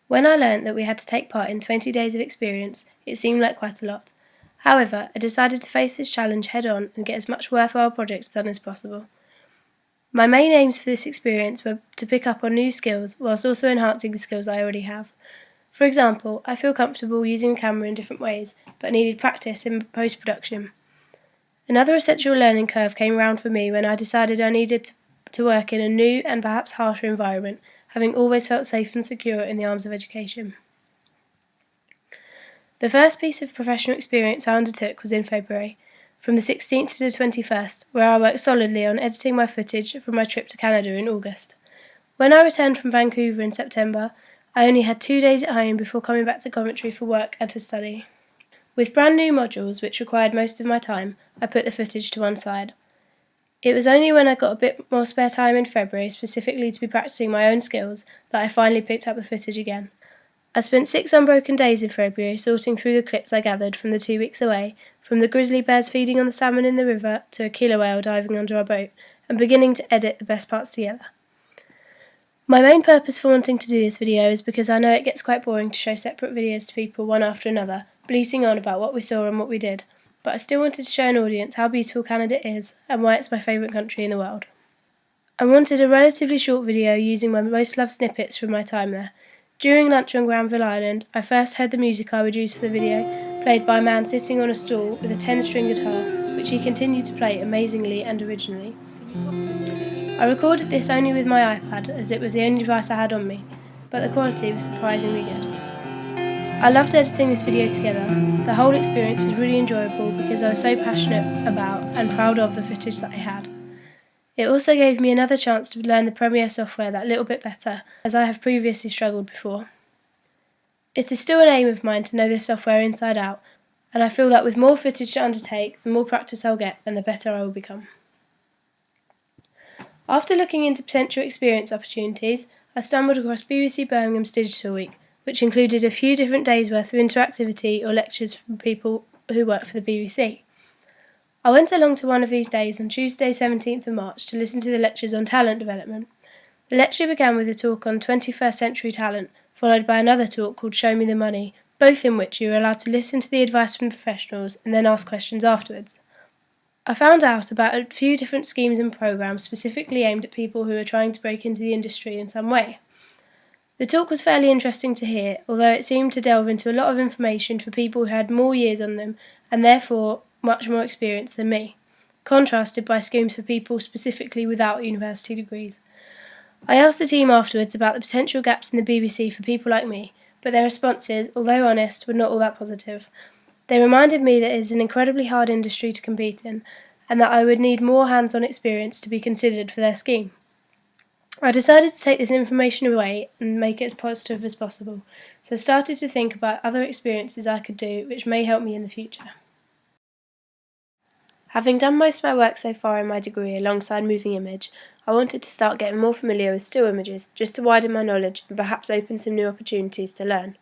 When I learnt that we had to take part in 20 days of experience, it seemed like quite a lot. However, I decided to face this challenge head on and get as much worthwhile projects done as possible. My main aims for this experience were to pick up on new skills whilst also enhancing the skills I already have. For example, I feel comfortable using the camera in different ways, but needed practice in post-production. Another essential learning curve came round for me when I decided I needed to work in a new and perhaps harsher environment, having always felt safe and secure in the arms of education. The first piece of professional experience I undertook was in February, from the 16th to the 21st, where I worked solidly on editing my footage from my trip to Canada in August. When I returned from Vancouver in September, I only had 2 days at home before coming back to Coventry for work and to study. With brand new modules, which required most of my time, I put the footage to one side. It was only when I got a bit more spare time in February, specifically to be practicing my own skills, that I finally picked up the footage again. I spent 6 unbroken days in February sorting through the clips I gathered from the 2 weeks away, from the grizzly bears feeding on the salmon in the river to a killer whale diving under our boat, and beginning to edit the best parts together. My main purpose for wanting to do this video is because I know it gets quite boring to show separate videos to people one after another, bleating on about what we saw and what we did, but I still wanted to show an audience how beautiful Canada is and why it's my favourite country in the world. I wanted a relatively short video using my most loved snippets from my time there. During lunch on Granville Island, I first heard the music I would use for the video, played by a man sitting on a stool with a 10-string guitar, which he continued to play amazingly and originally. I recorded this only with my iPad, as it was the only device I had on me, but the quality was surprisingly good. I loved editing this video together. The whole experience was really enjoyable because I was so passionate about and proud of the footage that I had. It also gave me another chance to learn the Premiere software that little bit better, as I have previously struggled before. It is still an aim of mine to know this software inside out, and I feel that with more footage to undertake, the more practice I'll get and the better I will become. After looking into potential experience opportunities, I stumbled across BBC Birmingham's Digital Week, which included a few different days' worth of interactivity or lectures from people who work for the BBC. I went along to one of these days on Tuesday 17th of March to listen to the lectures on talent development. The lecture began with a talk on 21st century talent, followed by another talk called Show Me the Money, both in which you were allowed to listen to the advice from professionals and then ask questions afterwards. I found out about a few different schemes and programmes specifically aimed at people who are trying to break into the industry in some way. The talk was fairly interesting to hear, although it seemed to delve into a lot of information for people who had more years on them and therefore much more experience than me, contrasted by schemes for people specifically without university degrees. I asked the team afterwards about the potential gaps in the BBC for people like me, but their responses, although honest, were not all that positive. They reminded me that it is an incredibly hard industry to compete in, and that I would need more hands-on experience to be considered for their scheme. I decided to take this information away and make it as positive as possible, so I started to think about other experiences I could do which may help me in the future. Having done most of my work so far in my degree alongside moving image, I wanted to start getting more familiar with still images, just to widen my knowledge and perhaps open some new opportunities to learn.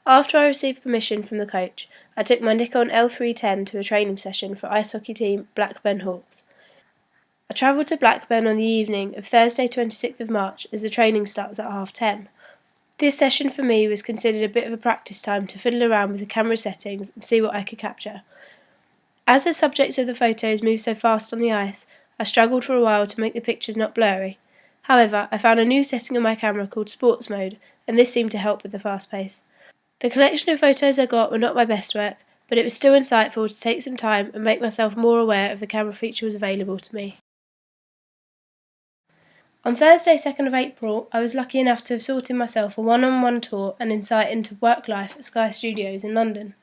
After I received permission from the coach, I took my Nikon L310 to a training session for ice hockey team Blackburn Hawks. I travelled to Blackburn on the evening of Thursday 26th of March as the training starts at 10:30. This session for me was considered a bit of a practice time to fiddle around with the camera settings and see what I could capture. As the subjects of the photos moved so fast on the ice, I struggled for a while to make the pictures not blurry. However, I found a new setting on my camera called Sports Mode, and this seemed to help with the fast pace. The collection of photos I got were not my best work, but it was still insightful to take some time and make myself more aware of the camera features available to me. On Thursday 2nd of April, I was lucky enough to have sorted myself a one-on-one tour and insight into work life at Sky Studios in London.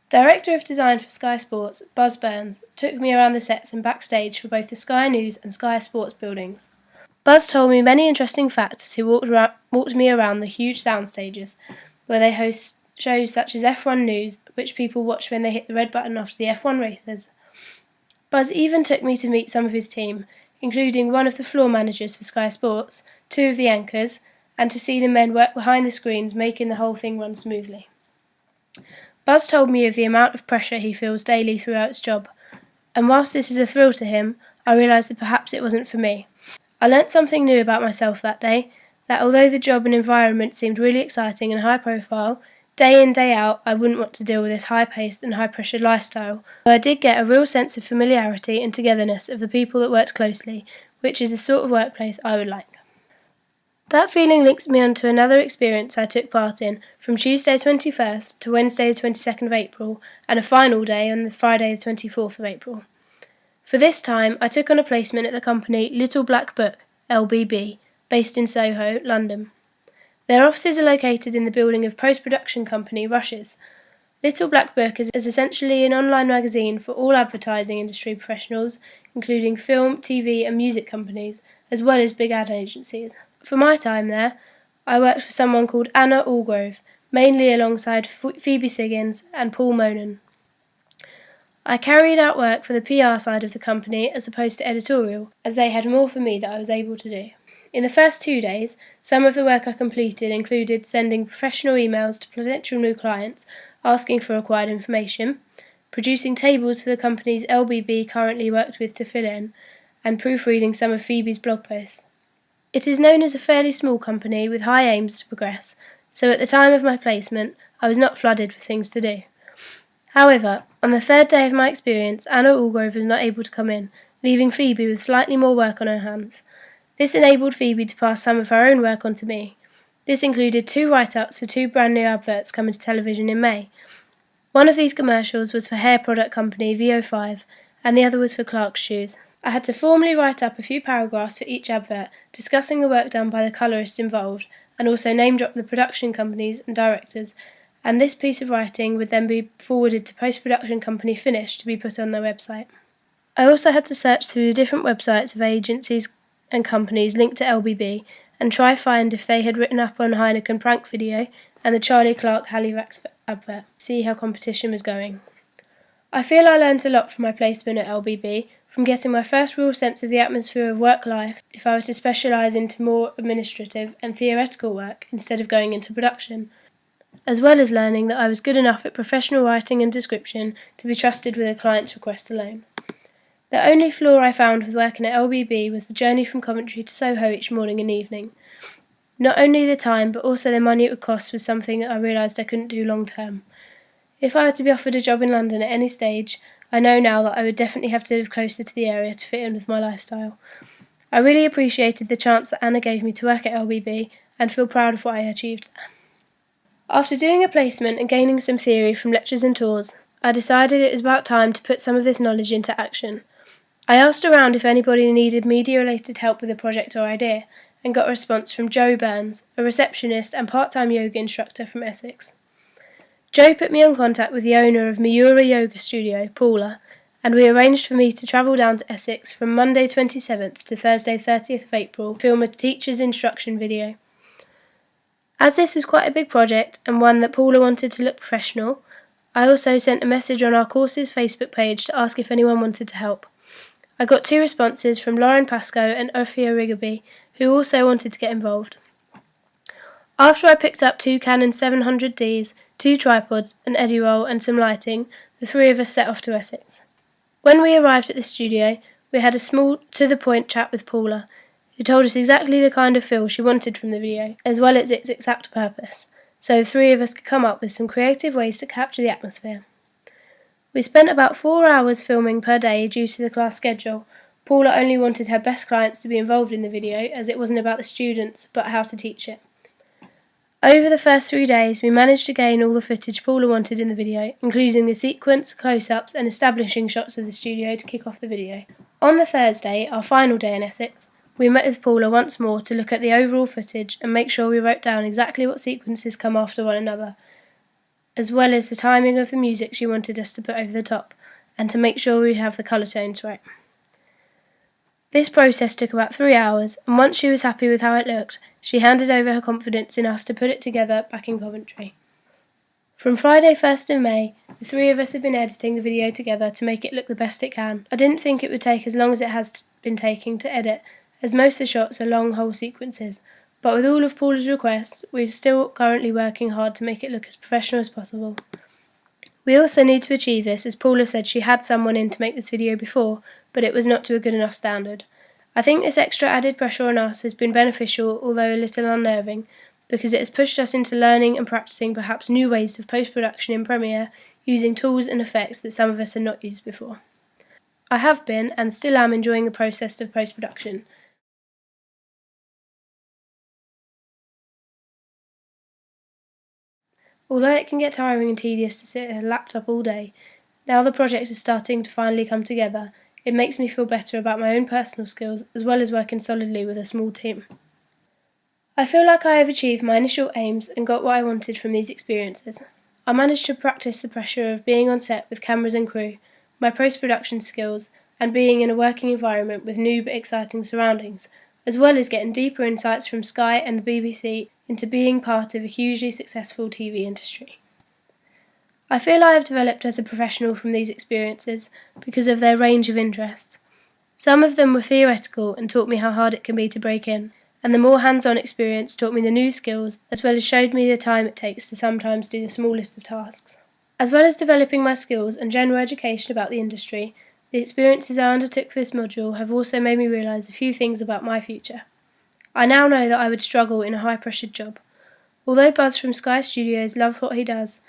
Director of Design for Sky Sports, Buzz Burns, took me around the sets and backstage for both the Sky News and Sky Sports buildings. Buzz told me many interesting facts as he walked me around the huge sound stages, where they host shows such as F1 News, which people watch when they hit the red button after the F1 races. Buzz even took me to meet some of his team, including one of the floor managers for Sky Sports, 2 of the anchors, and to see the men work behind the screens, making the whole thing run smoothly. Buzz told me of the amount of pressure he feels daily throughout his job, and whilst this is a thrill to him, I realised that perhaps it wasn't for me. I learnt something new about myself that day, that although the job and environment seemed really exciting and high profile, day in, day out, I wouldn't want to deal with this high-paced and high-pressured lifestyle. But I did get a real sense of familiarity and togetherness of the people that worked closely, which is the sort of workplace I would like. That feeling links me on to another experience I took part in from Tuesday 21st to Wednesday 22nd of April, and a final day on the Friday 24th of April. For this time, I took on a placement at the company Little Black Book, LBB, based in Soho, London. Their offices are located in the building of post-production company Rushes. Little Black Book is essentially an online magazine for all advertising industry professionals, including film, TV and music companies, as well as big ad agencies. For my time there, I worked for someone called Anna Allgrove, mainly alongside Phoebe Siggins and Paul Monan. I carried out work for the PR side of the company as opposed to editorial, as they had more for me that I was able to do. In the first 2 days, some of the work I completed included sending professional emails to potential new clients asking for required information, producing tables for the companies LBB currently worked with to fill in, and proofreading some of Phoebe's blog posts. It is known as a fairly small company with high aims to progress, so at the time of my placement, I was not flooded with things to do. However, on the third day of my experience, Anna Allgrove was not able to come in, leaving Phoebe with slightly more work on her hands. This enabled Phoebe to pass some of her own work on to me. This included 2 write-ups for 2 brand new adverts coming to television in May. One of these commercials was for hair product company VO5, and the other was for Clark's shoes. I had to formally write up a few paragraphs for each advert, discussing the work done by the colourists involved, and also name-drop the production companies and directors, and this piece of writing would then be forwarded to post-production company Finish to be put on their website. I also had to search through the different websites of agencies and companies linked to LBB and try find if they had written up on Heineken prank video and the Charlie Clark Halifax advert, see how competition was going. I feel I learned a lot from my placement at LBB, from getting my first real sense of the atmosphere of work life if I were to specialise into more administrative and theoretical work instead of going into production, as well as learning that I was good enough at professional writing and description to be trusted with a client's request alone. The only flaw I found with working at LBB was the journey from Coventry to Soho each morning and evening. Not only the time, but also the money it would cost was something that I realised I couldn't do long term. If I were to be offered a job in London at any stage, I know now that I would definitely have to live closer to the area to fit in with my lifestyle. I really appreciated the chance that Anna gave me to work at LBB and feel proud of what I achieved there. After doing a placement and gaining some theory from lectures and tours, I decided it was about time to put some of this knowledge into action. I asked around if anybody needed media-related help with a project or idea, and got a response from Jo Burns, a receptionist and part-time yoga instructor from Essex. Jo put me in contact with the owner of Miura Yoga Studio, Paula, and we arranged for me to travel down to Essex from Monday 27th to Thursday 30th of April to film a teacher's instruction video. As this was quite a big project and one that Paula wanted to look professional, I also sent a message on our course's Facebook page to ask if anyone wanted to help. I got 2 responses from Lauren Pascoe and Ophia Riggaby, who also wanted to get involved. After I picked up 2 Canon 700Ds, 2 tripods, an Eddie roll and some lighting, the 3 of us set off to Essex. When we arrived at the studio, we had a small, to-the-point chat with Paula, who told us exactly the kind of feel she wanted from the video, as well as its exact purpose, so the 3 of us could come up with some creative ways to capture the atmosphere. We spent about 4 hours filming per day due to the class schedule. Paula only wanted her best clients to be involved in the video, as it wasn't about the students, but how to teach it. Over the first 3 days, we managed to gain all the footage Paula wanted in the video, including the sequence, close-ups and establishing shots of the studio to kick off the video. On the Thursday, our final day in Essex, we met with Paula once more to look at the overall footage and make sure we wrote down exactly what sequences come after one another, as well as the timing of the music she wanted us to put over the top, and to make sure we have the colour tones right. This process took about 3 hours, and once she was happy with how it looked, she handed over her confidence in us to put it together back in Coventry. From Friday 1st of May, the 3 of us have been editing the video together to make it look the best it can. I didn't think it would take as long as it has been taking to edit, as most of the shots are long whole sequences, but with all of Paula's requests, we're still currently working hard to make it look as professional as possible. We also need to achieve this, as Paula said she had someone in to make this video before, but it was not to a good enough standard. I think this extra added pressure on us has been beneficial, although a little unnerving, because it has pushed us into learning and practicing perhaps new ways of post-production in Premiere, using tools and effects that some of us had not used before. I have been, and still am, enjoying the process of post-production. Although it can get tiring and tedious to sit at a laptop all day, now the project is starting to finally come together, it makes me feel better about my own personal skills as well as working solidly with a small team. I feel like I have achieved my initial aims and got what I wanted from these experiences. I managed to practice the pressure of being on set with cameras and crew, my post-production skills, and being in a working environment with new but exciting surroundings, as well as getting deeper insights from Sky and the BBC into being part of a hugely successful TV industry. I feel I have developed as a professional from these experiences because of their range of interests. Some of them were theoretical and taught me how hard it can be to break in, and the more hands-on experience taught me the new skills as well as showed me the time it takes to sometimes do the smallest of tasks. As well as developing my skills and general education about the industry, the experiences I undertook for this module have also made me realise a few things about my future. I now know that I would struggle in a high-pressured job. Although Buzz from Sky Studios loves what he does,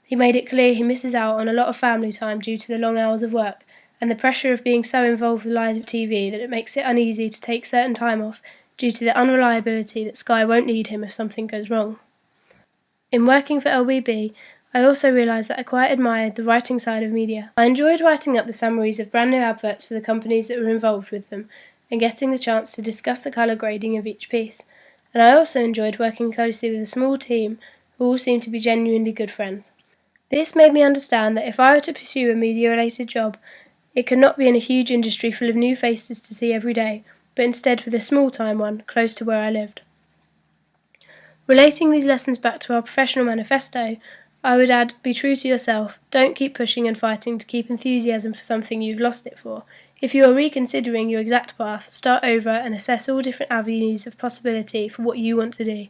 he made it clear he misses out on a lot of family time due to the long hours of work and the pressure of being so involved with live TV that it makes it uneasy to take certain time off due to the unreliability that Sky won't need him if something goes wrong. In working for LBB, I also realised that I quite admired the writing side of media. I enjoyed writing up the summaries of brand new adverts for the companies that were involved with them and getting the chance to discuss the colour grading of each piece. And I also enjoyed working closely with a small team who all seemed to be genuinely good friends. This made me understand that if I were to pursue a media-related job, it could not be in a huge industry full of new faces to see every day, but instead with a small-time one, close to where I lived. Relating these lessons back to our professional manifesto, I would add, be true to yourself, don't keep pushing and fighting to keep enthusiasm for something you've lost it for. If you are reconsidering your exact path, start over and assess all different avenues of possibility for what you want to do.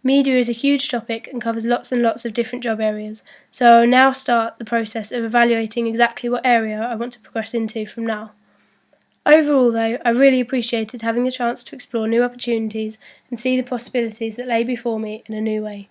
Media is a huge topic and covers lots and lots of different job areas, so I will now start the process of evaluating exactly what area I want to progress into from now. Overall though, I really appreciated having the chance to explore new opportunities and see the possibilities that lay before me in a new way.